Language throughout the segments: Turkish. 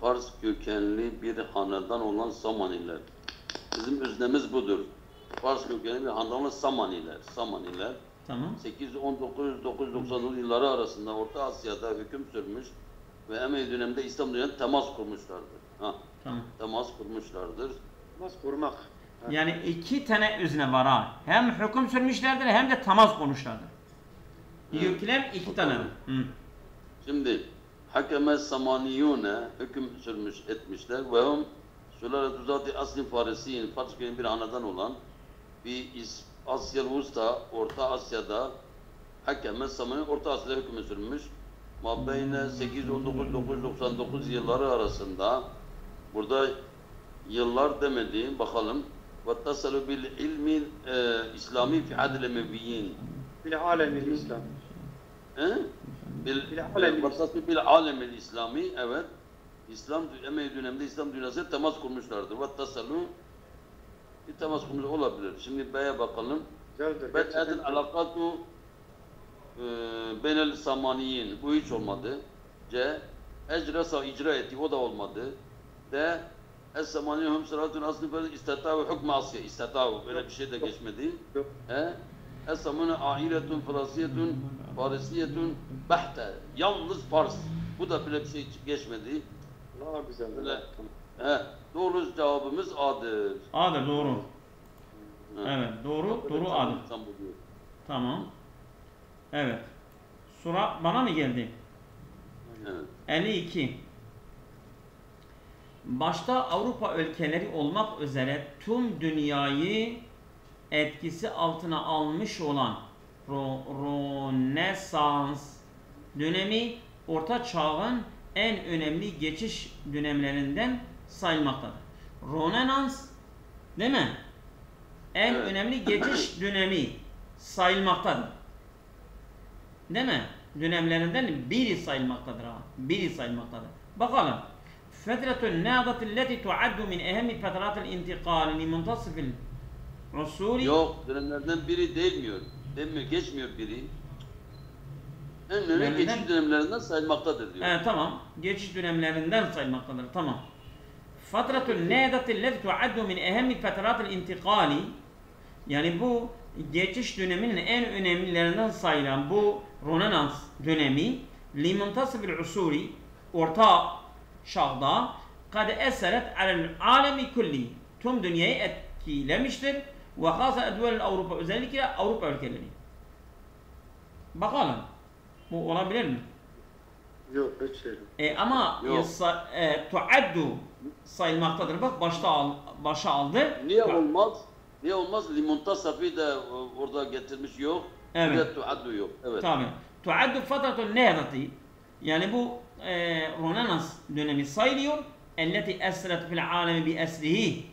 Fars kökenli bir hanedan olan Samaniler. Bizim öznemiz budur. Fars kökenli bir hanedan olan Samaniler. Tamam. 819-999 yılları arasında Orta Asya'da hüküm sürmüş ve Emevi döneminde İslam dünyasına temas kurmuşlardır. Tamam. Temas kurmuşlardır. Temas kurmak. Yani iki tane özne var ha. Hem hüküm sürmüşlerdir hem de temas kurmuşlardır. Yüklem iki tane. Şimdi hakeme samaniyune hüküm sürmüş etmişler ve hum sülale zati asli Farisiyin Fars kökenli bir hanedan olan bir Asya Usta Orta Asya'da hakeme samani Orta Asya'da hüküm sürmüş. Mabeyne 819-999 yılları arasında burada yıllar demediğim bakalım وَاتَّصَلُوا بِالْعِلْمِ İslami fi hadil emeviyyin Bil alemil İslam. Bil alemil İslami, evet. İslam Emevi döneminde İslam dünyasıyla temas kurmuşlardır. وَاتَّصَلُوا bir temas kurmuş olabilir. Şimdi B'ye bakalım. Bed'edil alakatu benel samaniyin. Bu hiç olmadı. C. Ecresa icra etti. O da olmadı. D. Es-samaniyuhum sıratun aslı böyle istetavu hükmü asya. İstetavu. Böyle bir şey de geçmedi. Es-samaniyuhum ahiretun frasiyetun farisiyetun behte. Yalnız Fars. Bu da böyle bir şey geçmedi. Daha güzel. Doğru cevabımız A'dır. A'dır, doğru. Evet, doğru A'dır. Tamam. Evet. Sura bana mı geldi? Evet. 52. Başta Avrupa ülkeleri olmak üzere tüm dünyayı etkisi altına almış olan Rönesans dönemi Orta Çağ'ın en önemli geçiş dönemlerinden sayılmaktadır. Rönesans, değil mi? En önemli geçiş dönemi sayılmaktadır. Değil mi? Dönemlerinden biri sayılmaktadır. Biri sayılmaktadır. Bakalım. Fetretun nâdatı leti tuaddu min ehemmi feteratil intikâli li muntasifil usûli. Yok, dönemlerden biri demiyor, geçmiyor biri. En önemli geçiş dönemlerinden sayılmaktadır diyor. Tamam. Geçiş dönemlerinden sayılmaktadır. Tamam. Fetretun nâdatı leti tuaddu min ehemmi feteratil intikâli. Yani bu geçiş döneminin en önemlilerinden sayılan bu Rönesans dönemi li muntasifil usûli Orta Çağ'da kad eseret alel alemi kulli tüm dünyayı etkilemiştir ve hasa edvel Avrupa, özellikle Avrupa ülkeleri. Bakalım bu olabilir mi? Yok, hiç ama tuaddu sayılmaktadır. Bak başa aldı. Niye olmaz? Niye olmaz? Limuntasafi de orada getirmiş yok. Evet. Bir de tuaddu yok. Evet. Tabii. Tuaddu fetretun nehdati. Yani bu Rönesans dönemi sayılıyor. Elleti esret fil alemi bi esrihi.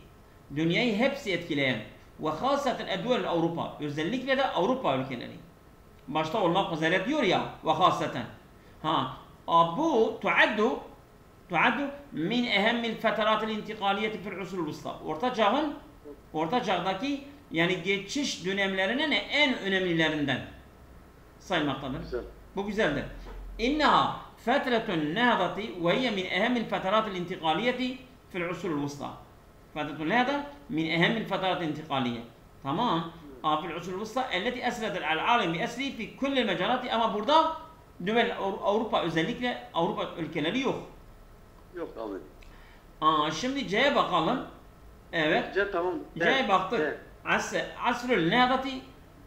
Dünyayı hepsi etkileyen ve hasaten edvel Avrupa. Özellikle de Avrupa ülkeleri. Başta olmak üzere diyor ya ve hasaten. Bu tuaddu min ehemmil feteratil intikaliyeti fil usulul usta. Orta Çağ'daki yani geçiş dönemlerinin en önemlilerinden sayılmaktadır. Güzel. Bu güzeldir. İnneha fetretun nâdati ve hiye min ehemmil feteratil intikaliyeti fil usulul usta. Fetretun nâda min ehemmil feteratil intikaliye. Tamam. Fil usulul usta elleti esredel al'alemi esri fi kullil mecalati, ama burada Avrupa, özellikle Avrupa ülkeleri yok. Yok. Tabii. Şimdi C'ye bakalım. Evet. Tamam. C'ye baktık. Asrul nâdati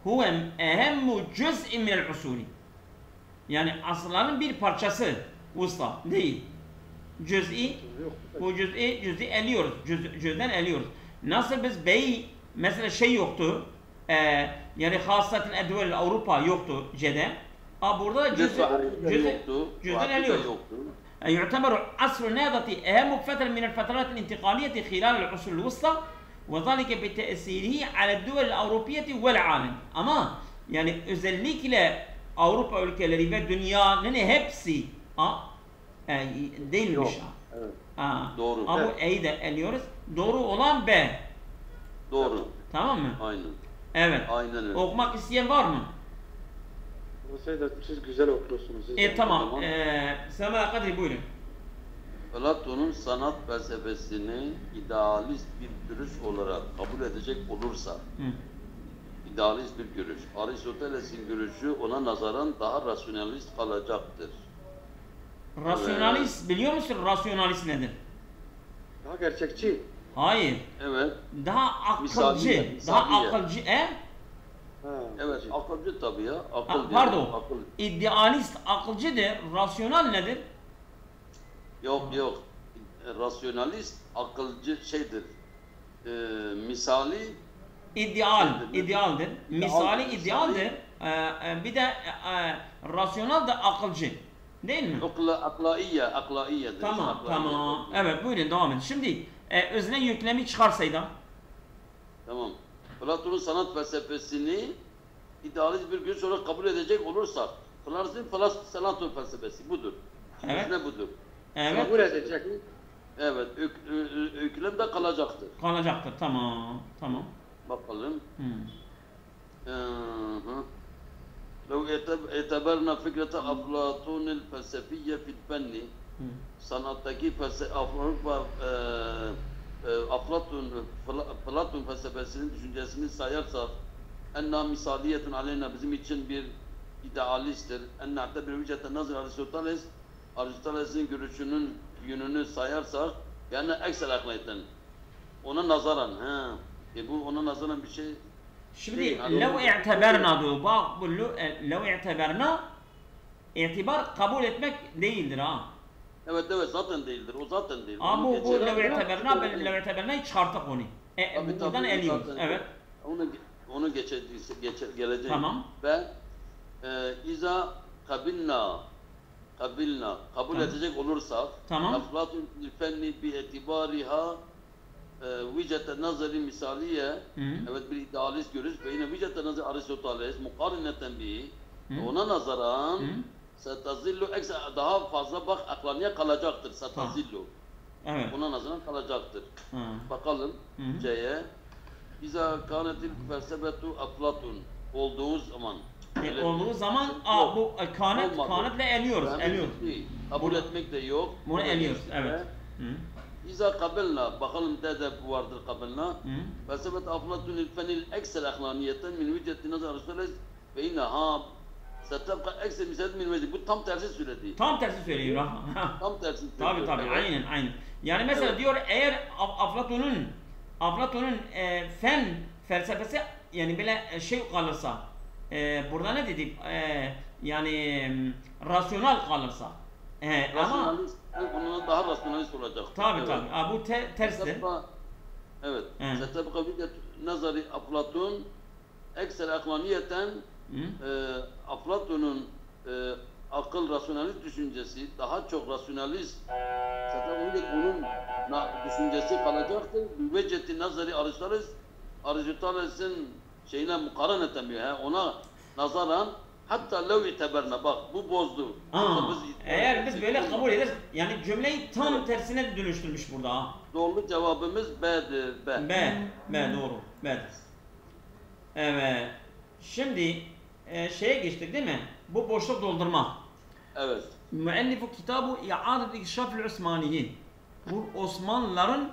huve ehemmu cüz'in minel usuli. Yani asırların bir parçası usta değil. Cüz'i, bu cüz'i eliyoruz. Cüz'den eliyoruz. Nasıl biz B'yi mesela şey yoktu. Yani hasaten edvel Avrupa yoktu C'de. Burada cüz'den eliyoruz. يعتبر عصر النهضة أهم فترة من الفترات الانتقالية خلال العصور الوسطى وذلك بتأثيره على الدول الأوروبية والعالم. Ama yani özellikle Avrupa ülkeleri ve dünyanın hepsi değilmiş. Evet. Doğru. Ama bu E'yi de eliyoruz. Doğru olan B. Doğru. Tamam mı? Aynen. Evet. Aynen öyle. Okumak isteyen var mı? Siz güzel okursunuz. Tamam. Sema Kadri buyurun. Platon'un sanat felsefesini idealist bir görüş olarak kabul edecek olursa, idealist bir görüş, Aristoteles'in görüşü ona nazaran daha rasyonalist kalacaktır. Rasyonalist, biliyor musun rasyonalist nedir? Daha gerçekçi. Hayır. Evet. Daha akılcı. Misaliye. Daha akılcı. Ha, Evet, akılcı tabii ya. Akıl Pardon. akıl. İdealist akılcıdır. Rasyonal nedir? Yok. Rasyonalist akılcı şeydir. Misali İdealdir. Misali idealdir. Bir de rasyonal da akılcı. Değil mi? aklaiyedir. Tamam. Evet, buyurun devam edin. Şimdi özne yüklemi çıkarsaydım. Tamam. Platon'un sanat felsefesini idealist bir görüş olarak kabul edecek olursak, Platon'un sanat felsefesi budur. Evet. Ne budur? Evet. kabul edecek. Evet. Yüklem de kalacaktır. Kalacaktır. Tamam. Bakalım. لو اعتبرنا فكرة أفلاطون الفلسفية في الفن sanattaki Platon felsefesinin düşüncesini sayarsak enna misaliyetun aleyna bizim için bir idealisttir. Enna'te bir vücete nazır Aristoteles'in görüşünün yönünü sayarsak yani ekser akliyeten ona nazaran bu ona nazaran bir şey. Şimdi لو اعتبرنا diyor. Bak bu لو اعتبرنا itibar kabul etmek değildir ha. Evet zaten değildir. O zaten değil. Ama bu لو اعتبرنا çıkarttık onu. Buradan eliyoruz. Evet. Onu geleceğiz. Tamam. Ve iza kabul edecek olursak Aflatun fenni bi itibariha vücete nazari misaliye evet bir idealist görüş ve yine vücete nazari Aristoteles mukarineten bi ona nazaran setazillu daha fazla bak aklaniye kalacaktır setazillu. Evet. Ona nazaran kalacaktır. Bakalım C'ye. İza kanetil felsefetu Aflatun olduğu zaman bu kanetle eliyoruz. Kabul etmek de yok. Bunu eliyoruz. Evet. İza kabelna bakalım dede bu vardır kabelna. Felsefet Aflatun'il fenil ekser ahlaniyetten min vüceti nazar Aristoteles ve inna setabka ekser misal min vüceti. Bu tam tersi söyledi. Tam tersi söylüyor. Tam tersi söylüyor. Tabii aynen. Yani mesela diyor eğer Aflatun'un fen felsefesi yani böyle şey kalırsa burada ne dedik yani rasyonal kalırsa ama onun daha rasyonalist olacak. Tabii. Bu terstir. Evet. Setabka vücut nazari Aflatun ekser aklaniyeten Aflatun'un akıl rasyonalist düşüncesi daha çok rasyonalist onun düşüncesi kalacaktır. Vüceti nazari Aristoteles'in şeyine mukaran etmiyor. Ona nazaran hatta lev iteberna bak bu bozdu. Eğer biz böyle kabul ederiz yani cümleyi tam tersine dönüştürmüş burada. Doğru cevabımız B'dir. B doğru. B'dir. Evet. Şimdi şeye geçtik değil mi? Bu boşluk doldurma. Evet. Müellifu kitabı i'adet ikşafil Osmaniyin. Bu Osmanlıların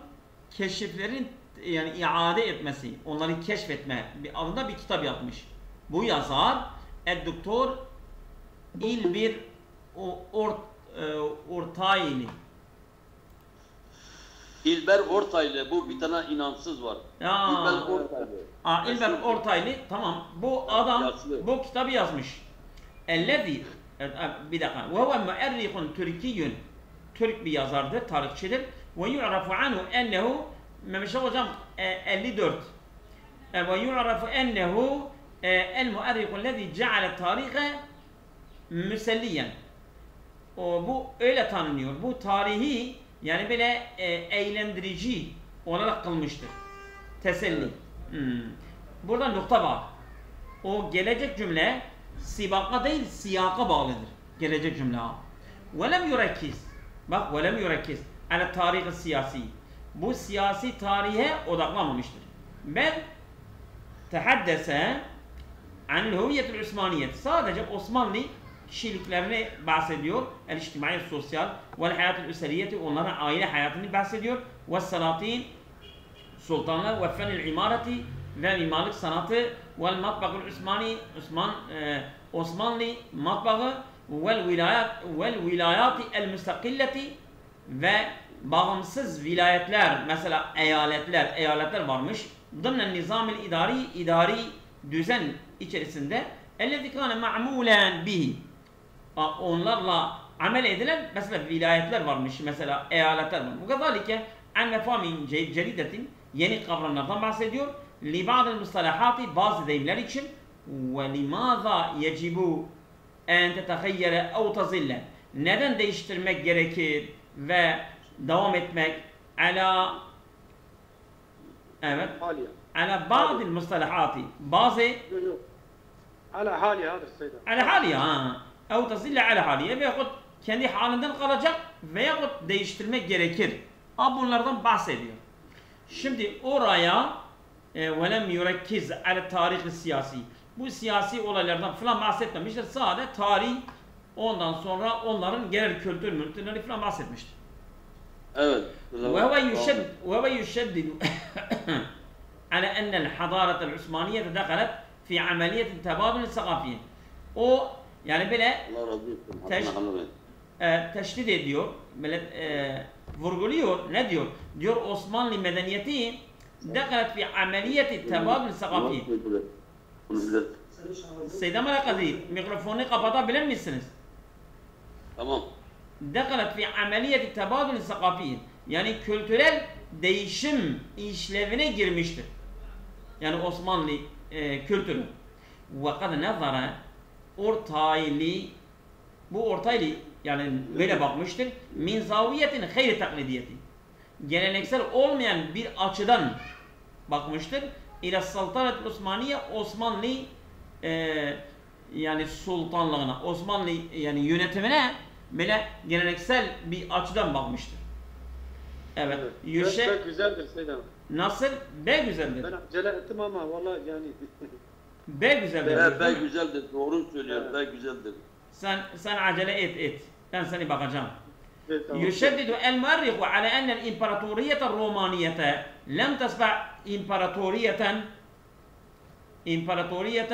keşiflerin yani iade etmesi, onları keşfetme adında bir kitap yapmış. Bu yazar Doktor İlber Ortaylı. İlber Ortaylı bu bir tane inançsız var. İlber Ortaylı tamam. Bu adam bu kitabı yazmış. Ellezî bir dakika. Ve huve mu'errihun Türkiyyün. Türk bir yazardır, tarihçidir. Ve yu'rafu anhu ennehu Mehmet hocam 54. Ve yu'rafu ennehu el-mu'errihu lezî ce'ale tarihe müselliyen. Bu öyle tanınıyor. Bu tarihi yani böyle eğlendirici olarak kılmıştır. Teselli. Burada nokta var. O gelecek cümle sibaka değil siyaka bağlıdır. Gelecek cümle. Velem yurekkiz. Bak velem yurekkiz. Ala tarihi siyasi. Bu siyasi tarihe odaklanmamıştır. Ben tehaddese anil hüviyetul Osmaniyet. Sadece Osmanlı kişiliklerini bahsediyor. El-içtimai sosyal vel hayat-ül üseriyeti, onların aile hayatını bahsediyor. Ve salatin, sultanlar ve fen-il imareti ve mimarlık sanatı vel matbagul Osmani, Osmanlı matbağı vel vilayati el müstakilleti ve bağımsız vilayetler, mesela eyaletler varmış. Dımnen nizam-ül idari düzen içerisinde ellezî kâne ma'mûlen bihi, onlarla amel edilen mesela vilayetler varmış, mesela eyaletler var. Bu kadalike an mefâmin cedidetin, yeni kavramlardan bahsediyor. Li ba'dil mustalahati, bazı deyimler için ve limâzâ yecibu en tetehayyere ev tazille, neden değiştirmek gerekir ve devam etmek ala, evet, ala ba'dil mustalahati, bazı على حالي هذا السيد. ala haliye, ev tazille ala haliye, veyahut kendi halinden kalacak veyahut değiştirmek gerekir. Bunlardan bahsediyor. Şimdi oraya velem yurekkiz ala tarih siyasi, bu siyasi olaylardan falan bahsetmemiştir. Sadece tarih, ondan sonra onların genel kültürleri falan bahsetmiştir. Evet. ve yüşeddidu ala ennel hadaretel Osmaniye dekalet fi ameliyetin tebadül sakafiye. O yani böyle teşdid ediyor, böyle vurguluyor. Ne diyor? Diyor Osmanlı medeniyeti dekalet fi ameliyeti tebadül sakafiye. Seyyidem Al-Kadir, mikrofonu kapatabilir misiniz? Tamam. Dekalet fi ameliyeti tebadül sakafiye. Yani kültürel değişim işlevine girmiştir. Yani Osmanlı kültürü. Ve kad nazara, ortaylı yani böyle bakmıştır. Min zaviyetin hayri taklidiyeti. Geleneksel olmayan bir açıdan bakmıştır. İle saltanat Osmaniye, Osmanlı yani sultanlığına, Osmanlı yani yönetimine böyle geleneksel bir açıdan bakmıştır. Evet. B güzeldir Seyyid abi. Nasıl? B güzeldir. Ben acele ettim ama vallahi yani. B güzeldir. B güzeldir. Doğru söylüyor. B güzeldir. Sen acele et. Ben seni bakacağım. Tamam. يشدد المؤرخ على أن الإمبراطورية الرومانية لم تتبع إمبراطورية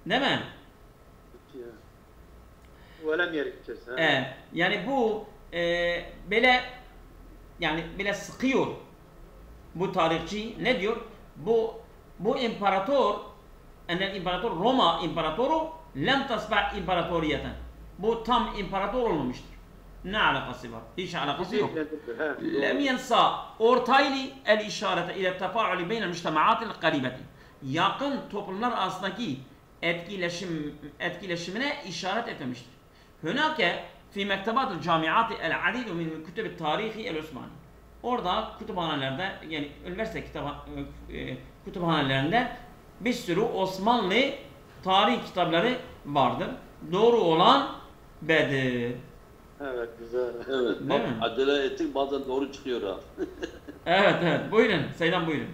نعم. ولم يركز. Yani bu böyle yani böyle sıkıyor bu tarihçi. Ne diyor? Bu imparator, imparator Roma imparatoru lem tasba imparatoriyeten. Bu tam imparator olmamıştır. Ne alakası var? Hiç alakası yok. Lem yensa ortaylı el işarete ile tefaülü beynel müştemaatil garibeti. Yakın toplumlar arasındaki etkileşimine işaret etmemiştir. Hünake fi mektebatul camiati el adidu min kütüb tarihi el Osmani. Orada kütüphanelerde, yani üniversite kütüphanelerinde bir sürü Osmanlı tarih kitapları vardır. Doğru olan B'dir. Evet, güzel. Evet, bak, acele ettik, bazen doğru çıkıyor ha. Evet. Buyurun, Seyyidem buyurun.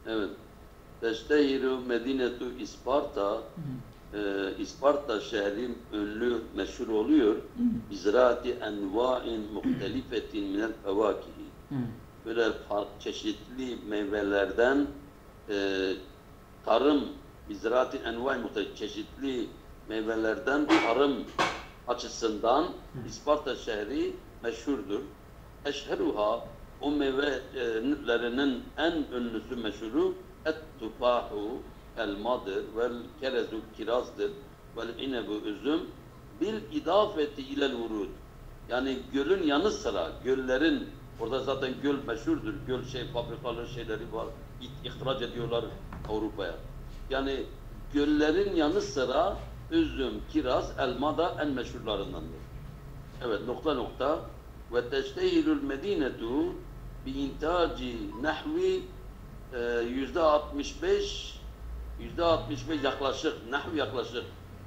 Evet. Teştehiru Medinetu İsparta, İsparta şehri ünlü, meşhur oluyor. Bizraati enva'in muhtelifetin minel fevakihi. Böyle çeşitli meyvelerden tarım, bizraati enva'in muhtelif, çeşitli meyvelerden tarım açısından İsparta şehri meşhurdur. Eşheruha, o meyvelerinin en ünlüsü meşhuru et-tufahu, elmadır, vel kerezu, kirazdır, vel inebu, üzüm, bil idafeti ilel vurud. Yani gölün yanı sıra, göllerin, orada zaten göl meşhurdur, göl fabrikaları şeyleri var, ihraç ediyorlar Avrupa'ya. Yani göllerin yanı sıra üzüm, kiraz, elma da en meşhurlarındandır. Evet, nokta. Ve teştehilül medinetu bi intaci nahvi %65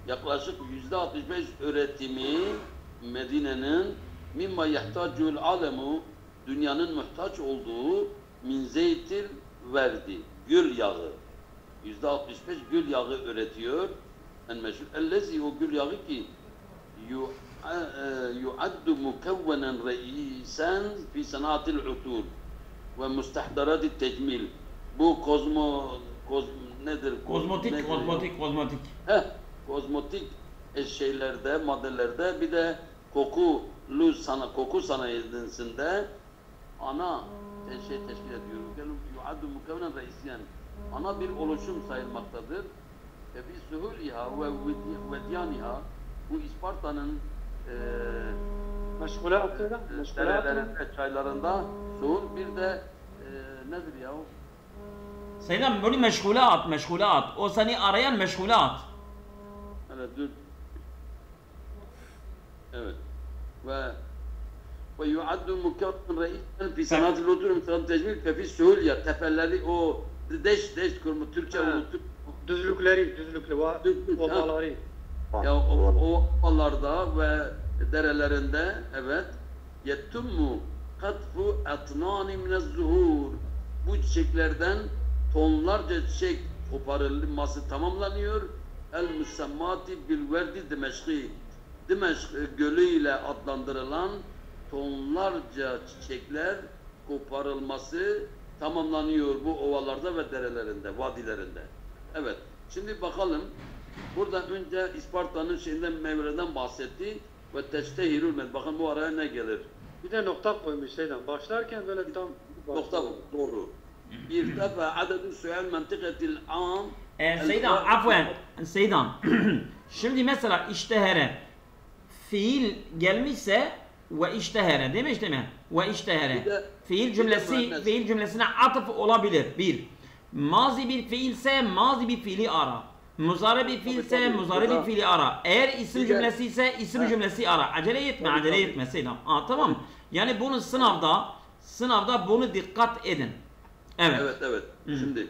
yaklaşık %65 üretimi Medine'nin mimma yahtacul alemu, dünyanın muhtaç olduğu min zeytil verdi, gül yağı. %65 gül yağı üretiyor. en meşhur. Ellezi o gül yağı ki yuaddu mukevvenen reisen fi sanatil utur ve mustahdarat tecmil. Bu nedir? Kozmotik. Kozmotik şeylerde, maddelerde bir de koku sanayisinde ana teşkil ediyor. Yuaddu mukevvenen reisen. Ana bir oluşum sayılmaktadır. Ve bir suhuliha ve vedyaniha, bu İsparta'nın derelerinde, çaylarında suhul, bir de nedir ya? Seydam böyle meşgulat. O seni arayan meşgulat. Evet, dur. Evet. Ve yuaddu mukevven reisen fi sanatil utur ve tecmil ve fi suhuliha, tepeleri o deş kurma, Türkçe unutup Düzlükleri, ovaları. Ya o ovalarda ve derelerinde, evet, yettummu katfu etnani minez-zuhur, bu çiçeklerden tonlarca çiçek koparılması tamamlanıyor. El-müsemmati bil-verdi Dimeşki, Dimeşk gölü ile adlandırılan tonlarca çiçekler koparılması tamamlanıyor bu ovalarda ve derelerinde, vadilerinde. Evet, şimdi bakalım. Burada önce İsparta'nın şeyinden, meyvelerinden bahsetti ve teştehirul med. Bakın bu araya ne gelir? Bir de nokta koymuş şeyden. Başlarken böyle tam Nokta doğru. İrtefa adedü su'al mentikatil am. Seydam, afwen. Seydam. Şimdi mesela iştehere. Fiil gelmişse ve iştehere demiş değil mi? Ve iştehere. Fiil cümlesine atıf olabilir. Bir. Mazi bir fiilse mazi bir fiili ara. Muzari bir fiilse muzari bir fiili ara. Eğer isim cümlesi ise isim cümlesi ara. Acele etme Seydam. Tamam. Yani bunu sınavda bunu dikkat edin. Evet. Evet. Şimdi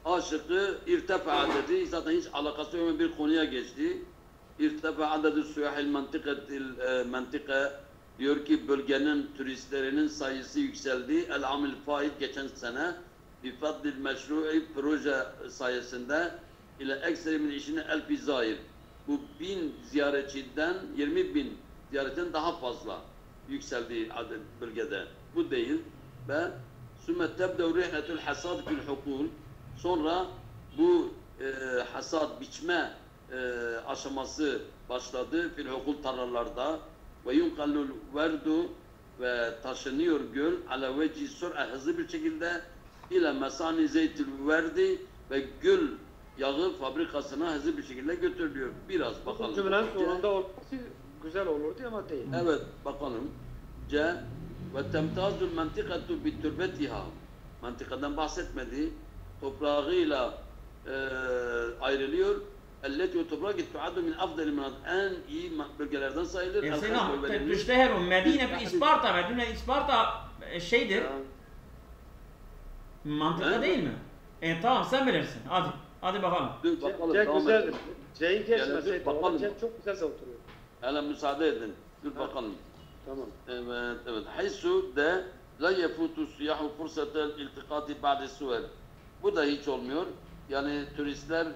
A şıkkı irtefa dedi. Zaten hiç alakası olmayan bir konuya geçti. İrtefa adedü suyahil mentika diyor ki bölgenin turistlerinin sayısı yükseldi. El amil faid geçen sene bifadlil meşru'i proje sayesinde ile ekseri min işini elfi zahir. Bu 1000 ziyaretçiden 20.000 ziyaretten daha fazla yükseldiği bölgede. Bu değil. Ve sümme tebdev rihletul hasad fil hukul. Sonra bu hasad, biçme aşaması başladı fil hukul tarlalarda ve yunkallul verdu ve taşınıyor göl ala veci sür'a, hızlı bir şekilde ile mesani zeytil verdi ve gül yağı fabrikasına hızlı bir şekilde götürülüyor. Biraz bakalım. Cümlenin sonunda olması güzel olurdu ama değil. Evet, bakalım. C ve temtazul mentikatu bi turbetiha. Mantikadan bahsetmedi. Toprağıyla ayrılıyor. Elleti toprak tuaddu min afdali minad, en iyi bölgelerden sayılır. Selam. Tüşteheru Medine fi İsparta. Medine İsparta şeydir. Mantıklı değil mi? Tamam, sen bilirsin. Hadi bakalım. Dur bakalım. C güzeldir. C'yi geçmeseydi. Bakalım. C çok güzel de oturuyor. Hele müsaade edin. Dur bakalım. Tamam. Evet. Haysu de la yefutu siyahu fırsatel iltikati ba'de suel. Bu da hiç olmuyor. Yani turistler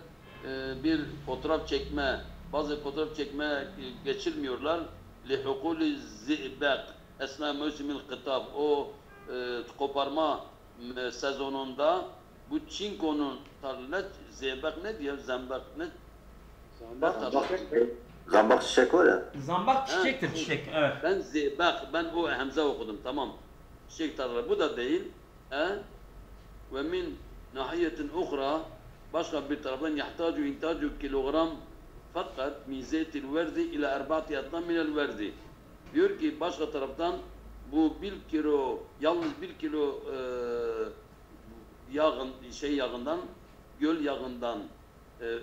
bazı fotoğraf çekme geçirmiyorlar. Lihukuli zibak esna mevsimil kitab. O koparma sezonunda bu çinkonun tarlat zebak ne diyor? Zambak ne? Zambak çiçek var ya. Zambak çiçektir, çiçek. Evet. Ben zebak, ben o hemze okudum, tamam. Çiçek tarla, bu da değil. Ve min nahiyetin ukhra, başka bir taraftan yahtacu intacu kilogram fakat min zeytil verdi ila erbati atlan minel verdi. Diyor ki başka taraftan bu 1 kilo, yalnız 1 kilo yağından, göl yağından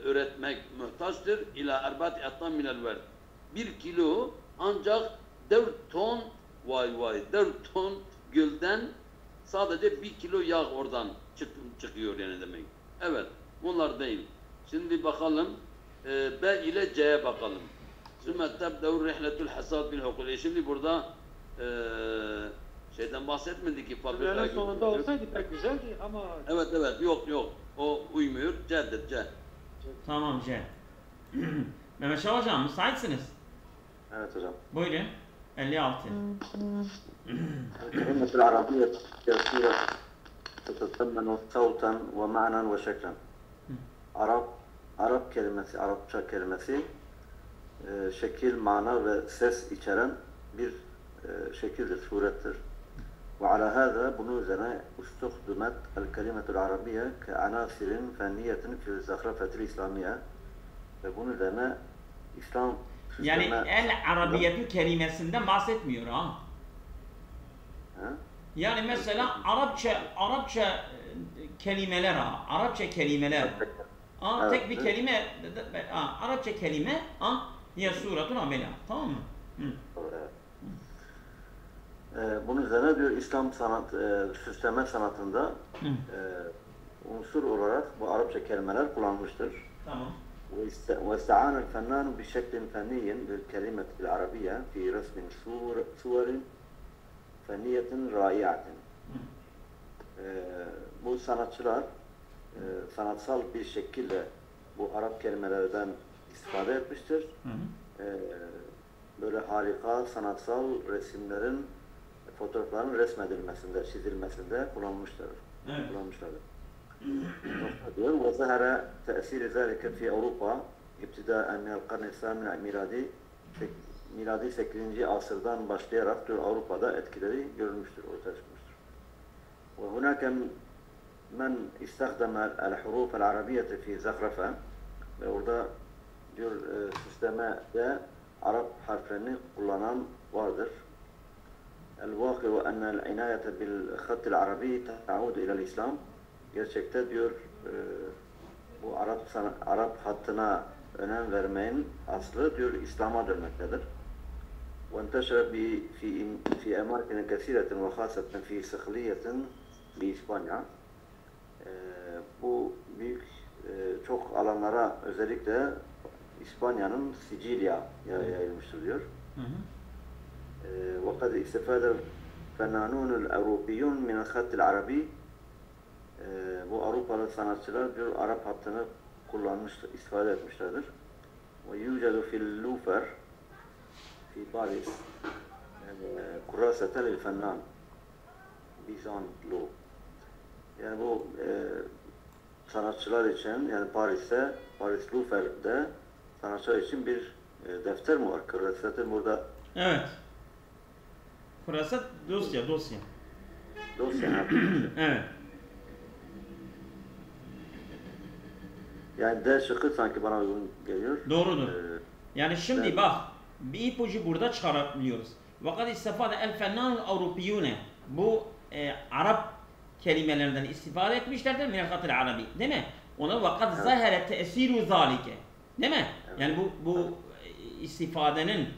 üretmek muhtaçtır. İla erbati atlan minel verdi. 1 kilo ancak 4 ton, 4 ton gölden sadece 1 kilo yağ oradan çıkıyor yani demek. Evet, bunlar değil. Şimdi bakalım, B ile C'ye bakalım. Sümme tebdev rihletul hasad bil hukul. Şimdi burada şeyden bahsetmedi ki fabrika. Cümlenin sonunda olsaydı pek güzeldi ama... Evet, yok. O uymuyor. C'dir, C. Tamam C. Mehmet Şah hocam müsaitsiniz. Evet hocam. Buyurun. 56. الكلمة العربية كثيرة تتضمن صوتا ومعنى وشكلا. Arap kelimesi, Arapça kelimesi şekil, mana ve ses içeren bir şekildir, surettir. وعلى هذا bunun üzerine استخدمت الكلمة العربية كعناصر فنية في الزخرفة الإسلامية ve bunun üzerine İslam Yani el arabiyetü kelimesinden bahsetmiyor ha. Yani mesela Arapça kelimeler ha. Arapça kelimeler. Evet. Tek bir kelime Arapça kelime ya suretun amela. Tamam mı? Bunun üzerine diyor İslam süsleme sanatında unsur olarak bu Arapça kelimeler kullanmıştır. Tamam. واستعان الفنان بشكل فني بالكلمة العربية في رسم صور فنية رائعة. Bu sanatçılar sanatsal bir şekilde bu Arap kelimelerden istifade etmiştir. Böyle harika sanatsal resimlerin, fotoğrafların resmedilmesinde, çizilmesinde kullanmışlardır. diyor. وظهر تأثير ذلك في أوروبا ابتداء من القرن الثامن الميلادي miladi 8. asırdan başlayarak diyor Avrupa'da etkileri görülmüştür, ortaya çıkmıştır. وهناك من استخدم الحروف العربية في زخرفة ve orada diyor süslemede Arap harflerini kullanan vardır. الواقع أن العناية بالخط العربي تعود إلى الإسلام. Gerçekte diyor bu Arap hattına önem vermenin aslı diyor İslam'a dönmektedir. وانتشر في أماكن كثيرة وخاصة في صقلية بإسبانيا. Bu büyük çok alanlara özellikle İspanya'nın Sicilya yayılmıştır diyor. وقد استفاد الفنانون الأوروبيون من الخط العربي. Bu Avrupalı sanatçılar diyor Arap hattını istifade etmişlerdir. ويوجد في اللوفر في باريس كراسة للفنان بيزان لو. Yani bu sanatçılar için yani Paris Louvre'de sanatçılar için bir defter mi var? Kırasatı burada. Evet. Kırasat dosya. Evet. Yani D şıkkı sanki bana uygun geliyor. Doğrudur. Yani şimdi bak bir ipucu burada çıkarabiliyoruz. Vakat istifade el fennanul Avrupiyune. Bu Arap kelimelerinden istifade etmişlerdir minel katil arabi. Değil mi? Ona vakat zahire teesiru zalike. Değil mi? Yani bu istifadenin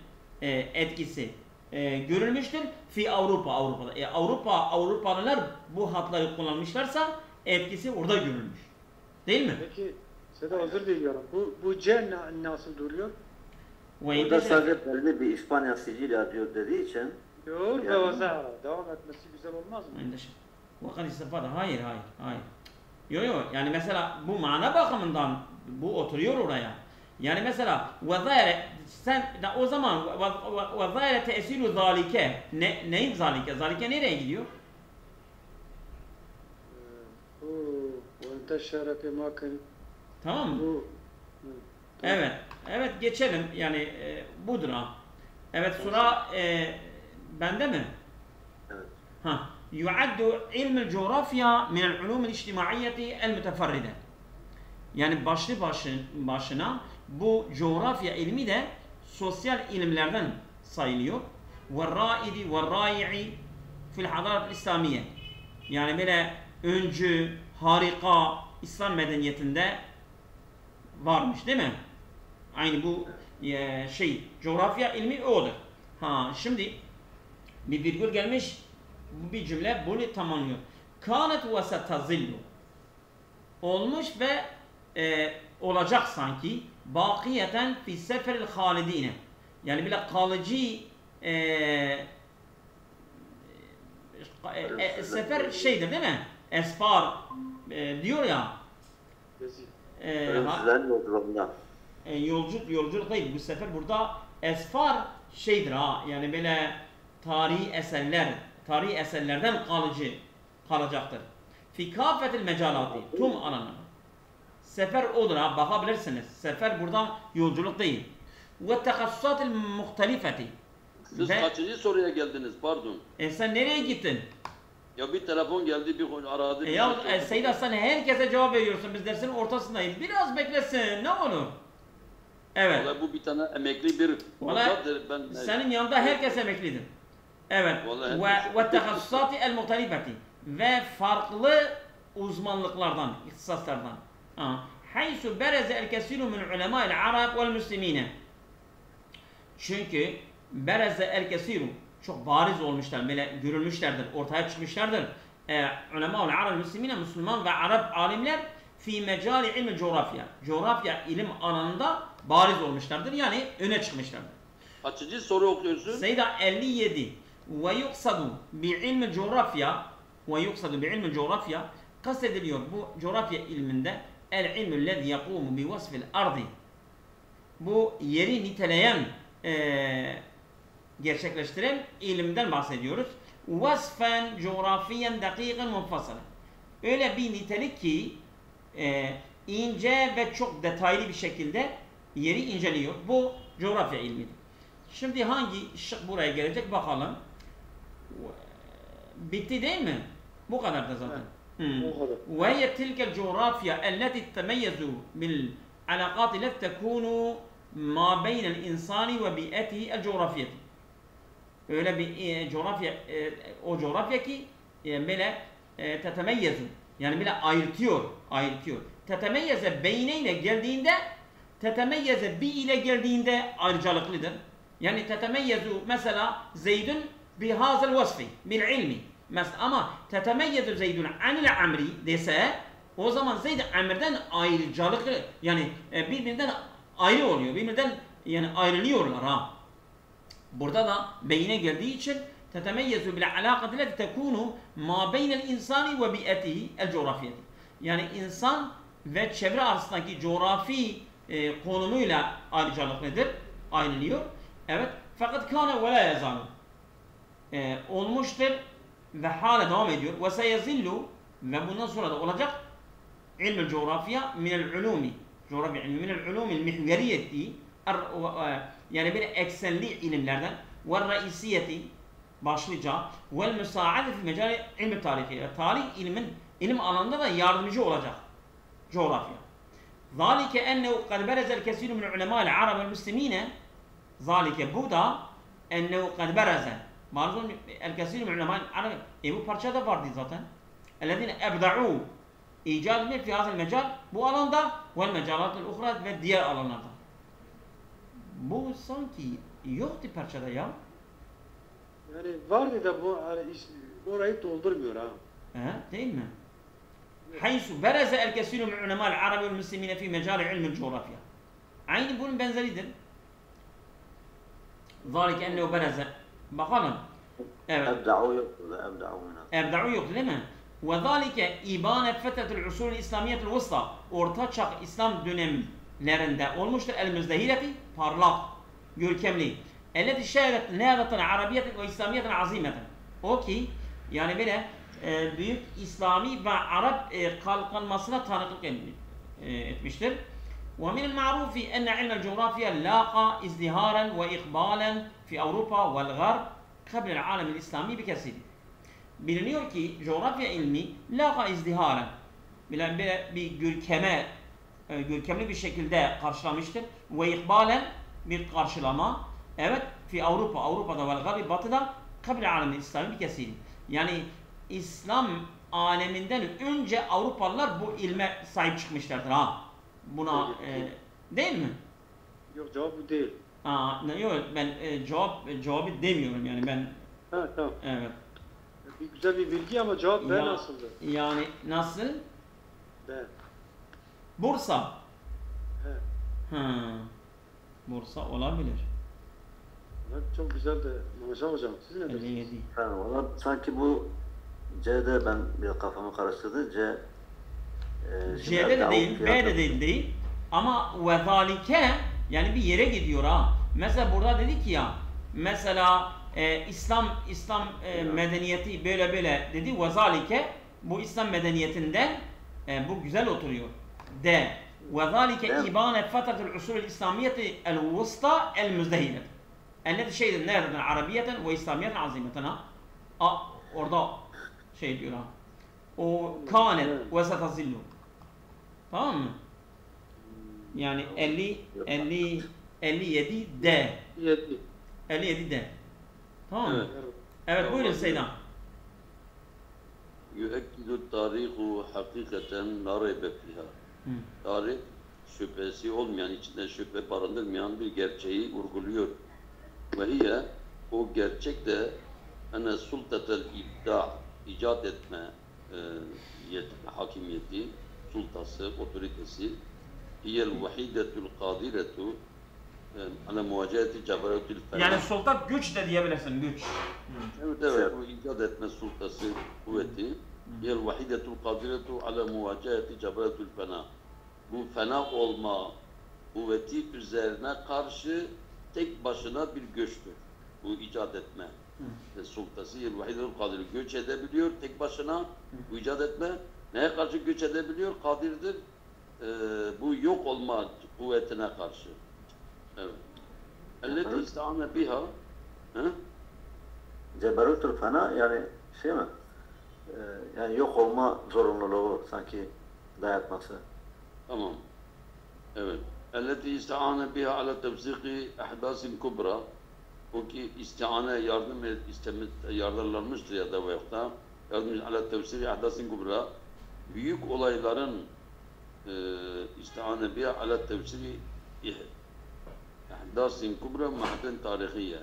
etkisi görülmüştür fi Avrupa'da. Avrupalılar bu hatları kullanmışlarsa etkisi orada görülmüş. Değil mi? Peki Seda özür diliyorum. Bu C nasıl duruyor? Burada sadece belli bir İspanya, Sicilya diyor dediği için Diyor ve vazara. Devam etmesi güzel olmaz mı? Vakat istifade. Hayır. Yok. Yani mesela bu mana bakımından bu oturuyor oraya. Yani mesela vazare sen o zaman vazare teesiru zalike neyin zalike? Zalike nereye gidiyor? وانتشر في أماكن. Tamam mı? Evet geçelim yani budur ha. Evet sura bende mi? evet. Yuaddu ilmul coğrafya minel ulumul içtimaiyeti el müteferride. Yani başına bu coğrafya ilmi de sosyal ilimlerden sayılıyor. Ve rai'i fil hadaret İslamiye. Yani böyle öncü, harika İslam medeniyetinde varmış değil mi? Aynı bu coğrafya ilmi odur. Şimdi bir virgül gelmiş, bir cümle bunu tamamlıyor. Kânet ve setazillu. Olmuş ve olacak sanki bakiyeten fi seferil halidine. Yani bile kalıcı sefer şeydir değil mi? Esfar diyor ya. Ölümsüzlerin yolculuğunda. yolculuk değil. Bu sefer burada esfar şeydir ha. Yani böyle tarihi eserlerden kalacaktır. Fi kafetil mecalati, tüm alanlar. Sefer odur ha, bakabilirsiniz. Sefer burada yolculuk değil. Ve tekassusatil muhtelifeti. Siz kaçıncı soruya geldiniz pardon? Sen nereye gittin? Ya bir telefon geldi bir aradı. Ya Seyyid Hasan herkese cevap veriyorsun. Biz dersin ortasındayız. Biraz beklesin. Ne olur? Evet. Vallahi bu bir tane emekli bir hocadır. Senin yanında herkes emeklidir. Evet. Ve tekassusati el muhtelifeti. Ve farklı uzmanlıklardan, ihtisaslardan. Haysu bereze el kesiru min ulema'il Arab vel Müslimine. Çünkü bereze el kesiru çok bariz olmuşlar, böyle görülmüşlerdir, ortaya çıkmışlardır. Ulema'il Arab Müslimine, Müslüman ve Arap alimler fi mecali ilmi coğrafya. Coğrafya ilim alanında bariz olmuşlardır. Yani öne çıkmışlardır. Kaçıncı soru okuyorsun? Seyda 57. Ve yuksadu bi ilmi coğrafya kastediliyor bu coğrafya ilminde el ilmü lezi yakumu bi vasfil ardi. Bu yeri niteleyen gerçekleştiren ilimden bahsediyoruz. Vasfen coğrafiyen dakiken munfasıla. Öyle bir nitelik ki ince ve çok detaylı bir şekilde yeri inceliyor. Bu coğrafya ilmidir. Şimdi hangi şık buraya gelecek bakalım. Bitti değil mi? Bu kadar da zaten. Ve hiye tilkel coğrafya elleti temeyyezu bil alaqat let tekunu ma beynel insani ve bi'etihi el coğrafiyeti. Öyle bir coğrafya, o coğrafya ki böyle tetemeyyezu, yani böyle ayırtıyor. Tetemeyyeze beyne ile geldiğinde, tetemeyyeze bi ile geldiğinde ayrıcalıklıdır. Yani tetemeyyezu mesela Zeydun bihazal vasfi bil ilmi. Ama tetemeyyezu Zeydun anil amri dese, o zaman Zeyd Amr'den ayrıcalıklı, yani birbirinden ayrı oluyor. Birbirinden yani ayrılıyorlar ha. Burada da beyine geldiği için tetemeyyezu bil alaqati leti tekunu ma beynel insani ve bi'etihi el coğrafiyeti. Yani insan ve çevre arasındaki coğrafi konumuyla ayrıcalıklıdır, ayrılıyor. Evet. Fakat kâne ve la yazalu. Olmuştur ve hala devam ediyor. Ve seyezillu, ve bundan sonra da olacak ilmül coğrafya minel ulumi. Coğrafya ilmi minel ulumil mihveriyeti, yani bir eksenli ilimlerden ve reisiyeti başlıca ve müsaade fi mecali ilmi tarihi. Tarih ilim alanında da yardımcı olacak coğrafya. Zalike ennehu kad berezel kesiru min ulema'il Arab vel Müslimine. Zalike bu da ennehu kad berezel. Malum el kesiru min ulema'il Arab. Bu parça da vardı zaten. Ellezine ebda'u icat etmek fi hazel mecal, bu alanda vel mecalatul uhra ve diğer alanlarda. Bu sanki yoktu parçada ya. Yani vardı da bu orayı doldurmuyor ha. Değil mi? Haysu bereze el kesiru min ulema'il Arab vel Müslimine fi mecali ilmi'l coğrafya. Aynı bunun benzeridir. Zalike ennehu bereze. Bakalım. Evet. Ebda'u yoktu değil mi? Ve zalike ibane fetretul usul İslamiyetul vusta. Orta çağ İslam dönemlerinde olmuştur. El müzdehireti, parlak, görkemli. Elleti şehadet nehadeten arabiyeten ve İslamiyeten azimeten. O ki yani böyle büyük İslami ve Arap kalkınmasına tanıklık etmiştir. ومن المعروف أن علم الجغرافيا لاقى ازدهارا وإقبالا في أوروبا والغرب قبل العالم الإسلامي بكثير. Biliniyor ki coğrafya ilmi laqa izdiharan, bir görkemli bir şekilde karşılamıştır. Ve ikbalen, bir karşılama. Evet, fi Avrupa'da ve garbi, batıda kabl alemi İslami bir kesiri. Yani İslam aleminden önce Avrupalılar bu ilme sahip çıkmışlardır ha. Buna değil mi? Yok, cevap bu değil. Yok, ben cevabı demiyorum yani ben. Ha, tamam. Evet. Güzel bir bilgi ama cevap B nasıldı? Yani nasıl? B. Bursa. He. Bursa olabilir. Çok güzel de maşallah hocam. Siz ne dersiniz? 57. Valla sanki bu C'de ben bir kafamı karıştırdı. C'de de değil, B de değil. Ama ve zalike yani bir yere gidiyor ha. Mesela burada dedik ya, mesela İslam medeniyeti böyle dedi, ve zalike bu İslam medeniyetinden bu güzel oturuyor. De ve zalike ibane fetretul usulü İslamiyeti el vusta el müzdehine. Elleti şeyden nereden arabiyeten ve İslamiyeten azimeten ha. Orada şey diyor ha. O kânet ve setazillu. Tamam mı? Yani 57 D. 57 D. Tamam mı? Evet buyurun Seydan. يؤكد التاريخ حقيقة لا ريب فيها. Tarih şüphesi olmayan, içinde şüphe barındırmayan bir gerçeği vurguluyor. Ve hiye, o gerçek de ene sultatel ibda, icat etme hakimiyeti, sultası, otoritesi hiyel vahidetul kadiretu ala muvaceheti ceberetul fena. Yani sultan güç de diyebilirsin, güç. Evet, bu icat etme sultası, kuvveti hiyel vahidetul kadiretu ala muvaceheti ceberetul fena. Bu fena olma kuvveti üzerine karşı tek başına bir göçtür. Bu icat etme sultası hiyel vahidetul kadiretu göç edebiliyor tek başına, bu icat etme. Neye karşı göç edebiliyor? Kadirdir. Bu yok olma kuvvetine karşı. Evet. Elleti istihane biha. Ceberutul fena yani şey mi? Yani yok olma zorunluluğu sanki dayatması. Tamam. Evet. Elleti istihane biha ala tevziki ahdasin kubra. O ki istihane yardımlanmıştır ya da veyahut da yardım ala tevziki ahdasin kubra. Büyük olayların istihane biha ala tevziki ahdasin kubra mahden tarihiye.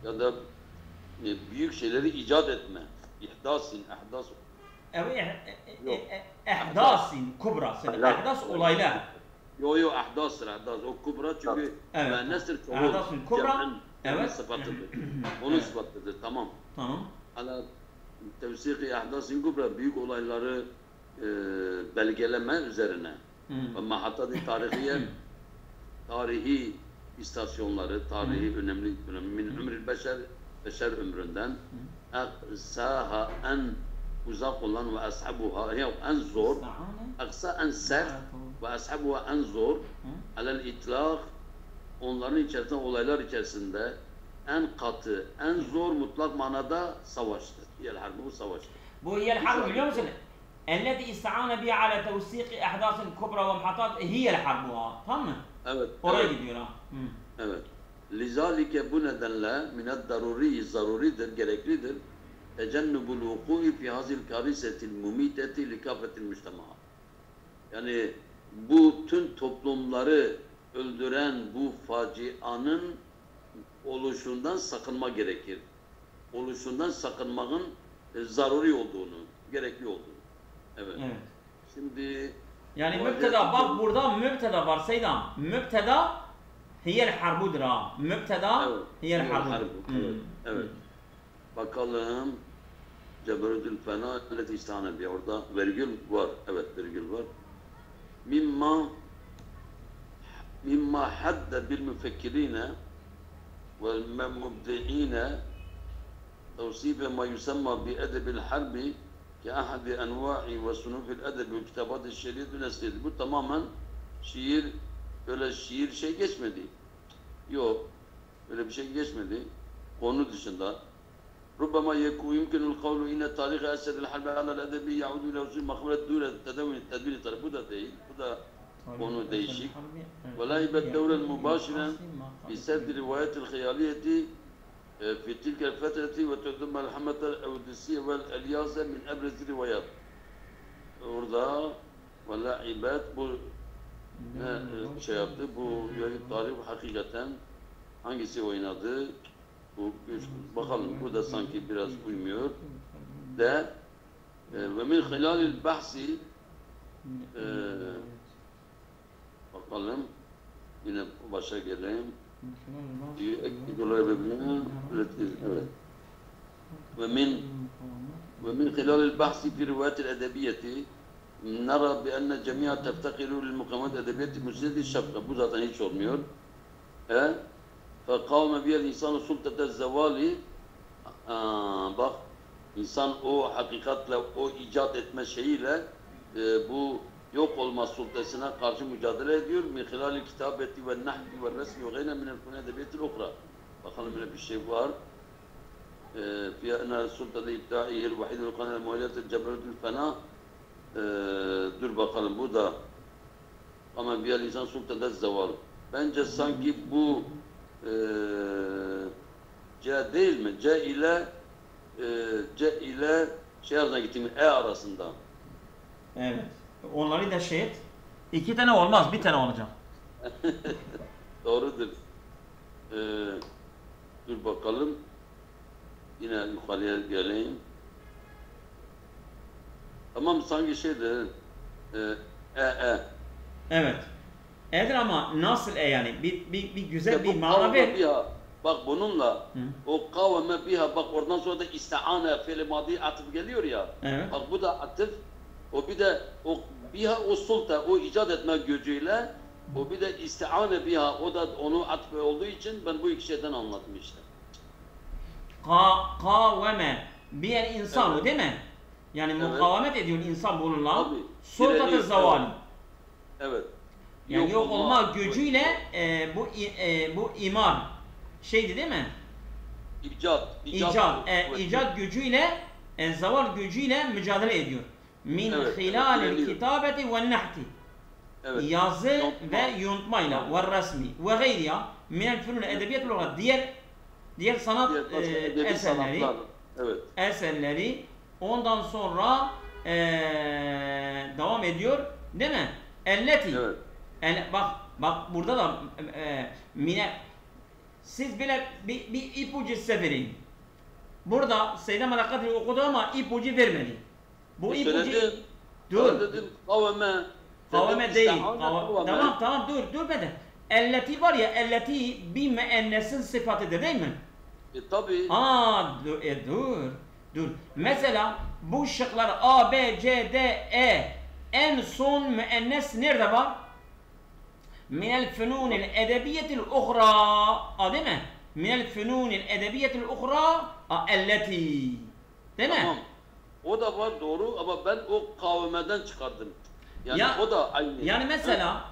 Ya da büyük şeyleri icat etme. ahdas. Evet, ahdasin kubra. Ahdas olaylar. Yo ahdasdır ahdas. O kubra çünkü müennestir çoğul. Ahdasin kubra. Evet. Sıfatıdır. Onun sıfatıdır. Tamam. Tamam. Ala tevsiki ahdasin kubra büyük olayları belgeleme üzerine. Ama hatta tarihi istasyonları, tarihi önemli min ömrül beşer ömründen aksaha en uzak olan ve ashabuha en zor, aksa en sert ve ashabuha en zor alel itlaq, onların içerisinde, olaylar içerisinde en katı, en zor mutlak manada savaştır. Hiyel harbi, bu savaştır. Bu hiyel harbi biliyor musun? التي استعان بها على توثيق احداث كبرى ومحطات هي الحرب. Tamam mı? Evet. Oraya evet. gidiyor ha. Evet. Lizalike bu nedenle mined daruri zaruridir, gereklidir. Tecennubul vuku'i fi hazil karisetil mumiteti li kafetil müctema. Yani bu tüm toplumları öldüren bu facianın oluşundan sakınma gerekir. Oluşundan sakınmanın zaruri olduğunu, gerekli olduğunu. Evet. Şimdi yani mübteda, bak burada mübteda var Seydan. Mübteda hiyel harbudur ha. Mübteda hiyel harbudur. Evet. Bakalım Ceberütül Fena elleti istihane diye orada virgül var. Evet, virgül var. Mimma hadde bil müfekkirine vel mubdi'ine tevsife ma yusamma bi edebil harbi ki ahadi enva'i ve sunufil edebi ve kitabat-ı şeriyetü nesliydi. Bu tamamen şiir, öyle şiir şey geçmedi. Yok, öyle bir şey geçmedi. Konu dışında. ربما يكون يمكن القول إن تاريخ أسد الحرب على الأدبي يعود إلى وصول مقبلة دولة التدوين الطرف. Bu da değil, bu da konu değişik. ولاعبت دورا مباشرا بسرد روايات الخيالية في تلك الفترة وتضم الحمة الأوديسية والإلياذة من أبرز الروايات. Orada vela'ibat bu şey yaptı, bu tarih hakikaten hangisi oynadı? Bu bakalım, bu da sanki biraz uymuyor. De ve min hilalil bahsi bakalım, yine başa geleyim. Evet. Ve min hilalil bahsi fi rivayetil edebiyeti نرى بأن الجميع تفتقر للمقامات الأدبية مسند الشفقة. Bu zaten hiç olmuyor. فقام بها الإنسان سلطة الزوال. Bak, insan o hakikatle, o icat etme şeyiyle bu yok olma sultasına karşı mücadele ediyor. Min hilal kitabeti ve nahvi ve resmi ve gayna min el-fünun edebiyetil ukhra. Bakalım böyle bir şey var. في أن السلطة الإبداعية الوحيدة القانون المؤلفة الجبروت الفناء. Dur bakalım bu da ama bir insan sultada zeval. Bence sanki bu C değil mi? C ile şey arasında gittiğim E arasında. Evet. Onları da şey et. 2 tane olmaz, bir tane olacak. Doğrudur. Dur bakalım. Yine yukarıya geleyim. Tamam, sanki şeydi. Evet. Edir ama nasıl yani? Bir güzel İşte bir bu mana kavme ver. biha, bak bununla o kavme biha, bak oradan sonra da isti'ane fiili madi atıf geliyor ya. Evet. Bak bu da atıf. O bir de o biha, o sulta, o icat etme gücüyle, o bir de isti'ane biha, o da onu atıf olduğu için ben bu iki şeyden anlattım işte. Kavme bir insan, Evet. değil mi? Yani Evet. mukavemet ediyor insan bununla. Tabii. Sultatı Direniyor, zavali. Evet. Yani yok olma gücüyle bu imar şeydi değil mi? İcat gücüyle zaval gücüyle mücadele ediyor. Min Evet, hilalil direniyor. kitabeti ve nahti. Evet. Yazı Yontma. ve yontmayla ve resmi ve gayriha minel fünun edebiyat lügat diğer sanat Edebi eserleri sanatlar. Evet. eserleri ondan sonra devam ediyor değil mi? Elleti. Evet. Bak burada da mine siz bile bir ipucu size vereyim. Burada Seyyid Malakatri okudu ama ipucu vermedi. Bu ipucu Söyledim. dur. Dedim kavme. Kavme değil. Kavme. Tamam dur beden. Elleti var ya, elleti bir müennesin sıfatıdır değil mi? Tabii. Dur. Mesela bu şıklar A, B, C, D, E en son müennes nerede var? Minel fünunil edebiyetil uhra. Değil mi? Minel fünunil edebiyetil uhra elleti. Değil mi? Tamam. O da var, doğru, ama ben o kavmeden çıkardım. Yani o da aynı. Yani mesela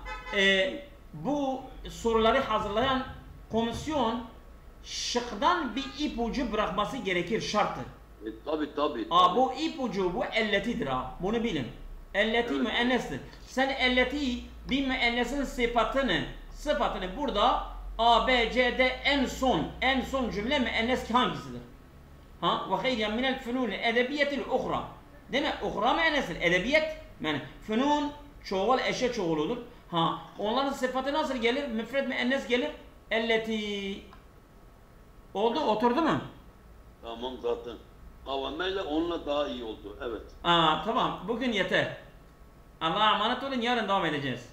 bu soruları hazırlayan komisyon şıktan bir ipucu bırakması gerekir, şarttır. Tabii. Bu ipucu, bu elletidir ha. Bunu bilin. Elleti Evet. müennestir. Sen elleti bir müennesin sıfatını burada A, B, C, D en son cümle müennes hangisidir? Ve hayyan minel fünun edebiyetil uhra. Değil mi? Uhra müennestir. Edebiyet yani fünun çoğul eşe çoğuludur. Onların sıfatı nasıl gelir? Müfred müennes gelir. Elleti. Oldu, oturdu mu? Tamam zaten. Kavmeyle onunla daha iyi oldu. Evet. Tamam. Bugün yeter. Allah'a emanet olun. Yarın devam edeceğiz.